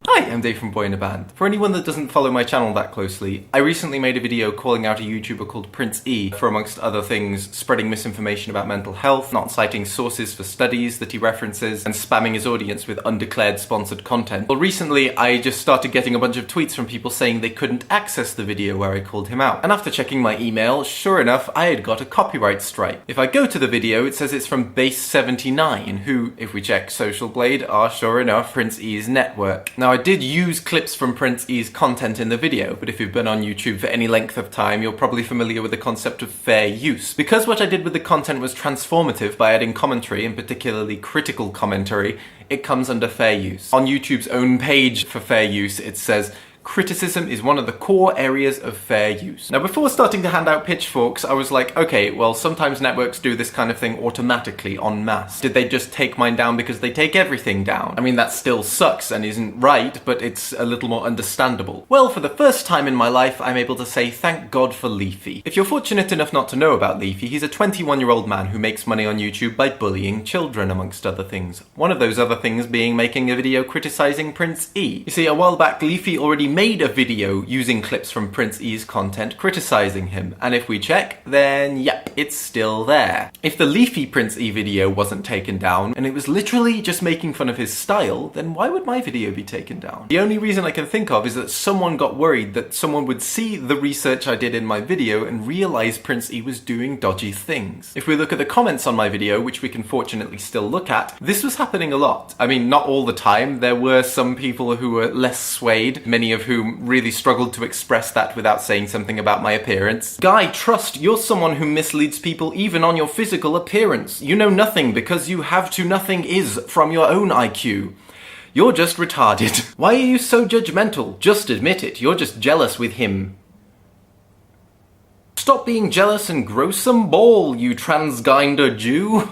Hi, I'm Dave from Boy in a Band. For anyone that doesn't follow my channel that closely, I recently made a video calling out a YouTuber called Prince E for, amongst other things, spreading misinformation about mental health, not citing sources for studies that he references, and spamming his audience with undeclared sponsored content. Well, recently I just started getting a bunch of tweets from people saying they couldn't access the video where I called him out. And after checking my email, sure enough, I had got a copyright strike. If I go to the video, it says it's from Base79, who, if we check Social Blade, are sure enough Prince E's network. Now, I did use clips from Prince E's content in the video, but if you've been on YouTube for any length of time, you're probably familiar with the concept of fair use. Because what I did with the content was transformative by adding commentary, and particularly critical commentary, it comes under fair use. On YouTube's own page for fair use, it says, criticism is one of the core areas of fair use. Now, before starting to hand out pitchforks, I was like, okay, well, sometimes networks do this kind of thing automatically, en masse. Did they just take mine down because they take everything down? I mean, that still sucks and isn't right, but it's a little more understandable. Well, for the first time in my life, I'm able to say thank God for Leafy. If you're fortunate enough not to know about Leafy, he's a 21-year-old man who makes money on YouTube by bullying children, amongst other things. One of those other things being making a video criticizing Prince E. You see, a while back, Leafy already made a video using clips from Prince E's content criticizing him, and if we check, then yep, it's still there. If the Leafy Prince E video wasn't taken down, and it was literally just making fun of his style, then why would my video be taken down? The only reason I can think of is that someone got worried that someone would see the research I did in my video and realize Prince E was doing dodgy things. If we look at the comments on my video, which we can fortunately still look at, this was happening a lot. I mean, not all the time. There were some people who were less swayed, many of whom really struggled to express that without saying something about my appearance. Guy, trust, you're someone who misleads people even on your physical appearance. You know nothing because you have to nothing is from your own IQ. You're just retarded. Why are you so judgmental? Just admit it, you're just jealous with him. Stop being jealous and grow some ball, you transgender Jew.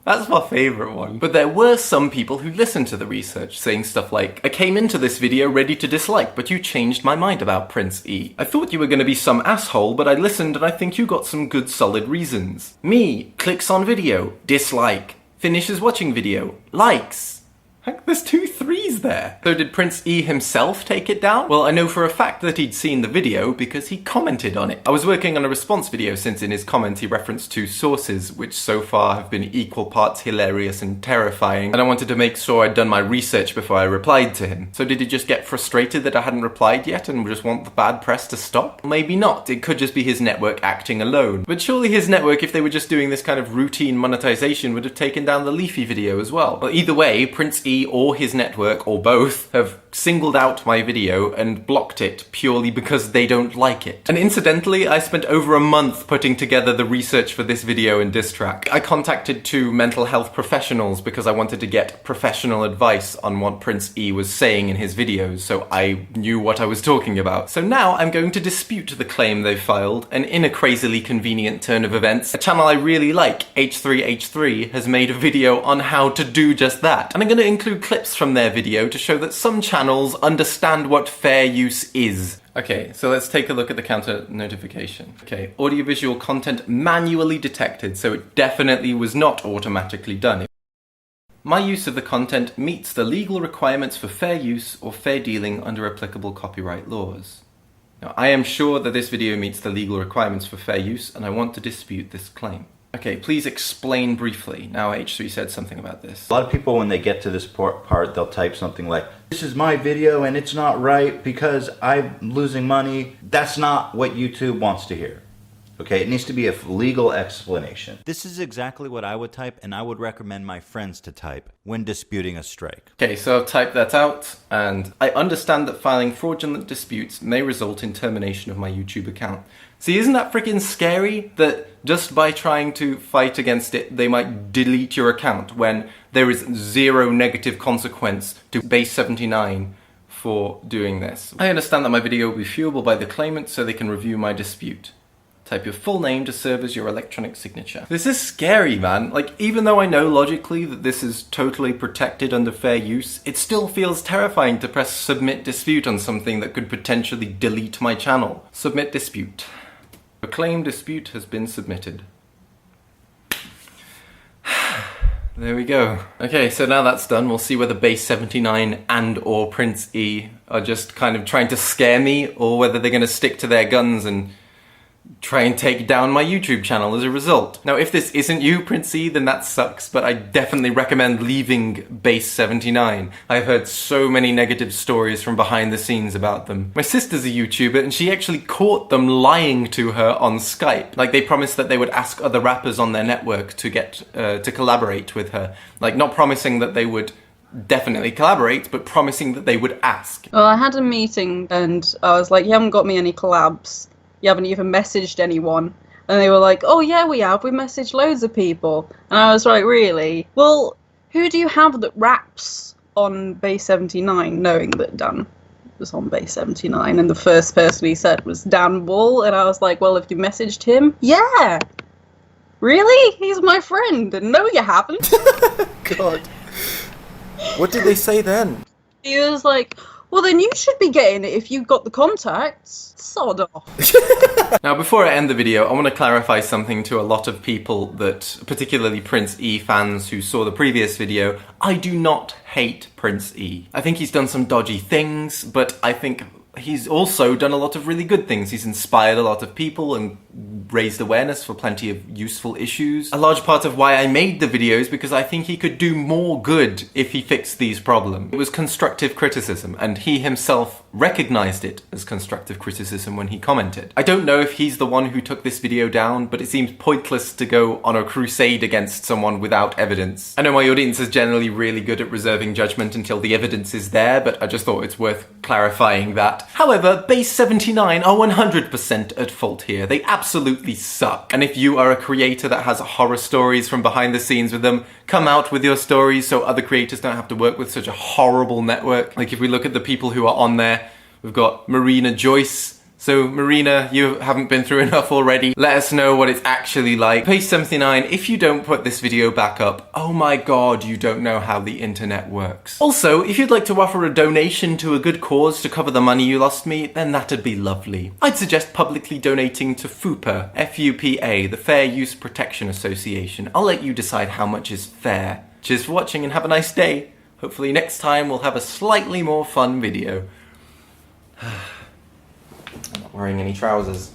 That's my favourite one. But there were some people who listened to the research, saying stuff like, I came into this video ready to dislike, but you changed my mind about Prince E. I thought you were going to be some asshole, but I listened and I think you got some good solid reasons. Me, clicks on video, dislike. Finishes watching video, likes. Heck, there's 2 3s there. So did Prince E himself take it down? Well, I know for a fact that he'd seen the video because he commented on it. I was working on a response video since in his comments he referenced 2 sources, which so far have been equal parts hilarious and terrifying, and I wanted to make sure I'd done my research before I replied to him. So did he just get frustrated that I hadn't replied yet and just want the bad press to stop? Maybe not. It could just be his network acting alone. But surely his network, if they were just doing this kind of routine monetization, would have taken down the Leafy video as well. Well, either way, Prince E or his network, or both, have singled out my video and blocked it purely because they don't like it. And incidentally, I spent over a month putting together the research for this video and diss track. I contacted 2 mental health professionals because I wanted to get professional advice on what Prince E was saying in his videos, so I knew what I was talking about. So now I'm going to dispute the claim they've filed, and in a crazily convenient turn of events, a channel I really like, H3H3, has made a video on how to do just that. And I'm going to include clips from their video to show that some channels understand what fair use is. Okay, so let's take a look at the counter notification. Okay, audiovisual content manually detected, so it definitely was not automatically done. My use of the content meets the legal requirements for fair use or fair dealing under applicable copyright laws. Now, I am sure that this video meets the legal requirements for fair use, and I want to dispute this claim. Okay, please explain briefly. Now H3 said something about this. A lot of people, when they get to this part, they'll type something like, this is my video and it's not right because I'm losing money. That's not what YouTube wants to hear. Okay, it needs to be a legal explanation. This is exactly what I would type, and I would recommend my friends to type when disputing a strike. Okay, so I've typed that out, and I understand that filing fraudulent disputes may result in termination of my YouTube account. See, isn't that freaking scary? That just by trying to fight against it, they might delete your account when there is 0 negative consequence to Base79 for doing this. I understand that my video will be viewable by the claimant so they can review my dispute. Type your full name to serve as your electronic signature. This is scary, man. Like, even though I know logically that this is totally protected under fair use, it still feels terrifying to press submit dispute on something that could potentially delete my channel. Submit dispute. A claim dispute has been submitted. There we go. Okay, so now that's done, we'll see whether Base 79 and or Prince E are just kind of trying to scare me, or whether they're going to stick to their guns and try and take down my YouTube channel as a result. Now, if this isn't you, Prince E, then that sucks, but I definitely recommend leaving Base 79. I've heard so many negative stories from behind the scenes about them. My sister's a YouTuber, and she actually caught them lying to her on Skype. Like, they promised that they would ask other rappers on their network to get, to collaborate with her. Like, not promising that they would definitely collaborate, but promising that they would ask. Well, I had a meeting, and I was like, you haven't got me any collabs. You haven't even messaged anyone. And they were like, oh yeah, we have. We messaged loads of people. And I was like, really? Well, who do you have that raps on Base 79, knowing that Dan was on Base 79? And the first person he said was Dan Bull. And I was like, well, if you messaged him, yeah. Really? He's my friend. And no, you haven't. God. What did they say then? He was like, well, then you should be getting it if you got the contacts. Sod off. Now, before I end the video, I want to clarify something to a lot of people that, particularly Prince E fans who saw the previous video. I do not hate Prince E. I think he's done some dodgy things, but I think he's also done a lot of really good things. He's inspired a lot of people and raised awareness for plenty of useful issues. A large part of why I made the video is because I think he could do more good if he fixed these problems. It was constructive criticism, and he himself recognized it as constructive criticism when he commented. I don't know if he's the one who took this video down, but it seems pointless to go on a crusade against someone without evidence. I know my audience is generally really good at reserving judgment until the evidence is there, but I just thought it's worth clarifying that. However, Base 79 are 100% at fault here. They absolutely suck. And if you are a creator that has horror stories from behind the scenes with them, come out with your stories so other creators don't have to work with such a horrible network. Like, if we look at the people who are on there, we've got Marina Joyce. So Marina, you haven't been through enough already. Let us know what it's actually like. Base 79, if you don't put this video back up, oh my god, you don't know how the internet works. Also, if you'd like to offer a donation to a good cause to cover the money you lost me, then that'd be lovely. I'd suggest publicly donating to FUPA, F-U-P-A, the Fair Use Protection Association. I'll let you decide how much is fair. Cheers for watching and have a nice day. Hopefully next time we'll have a slightly more fun video. I'm not wearing any trousers.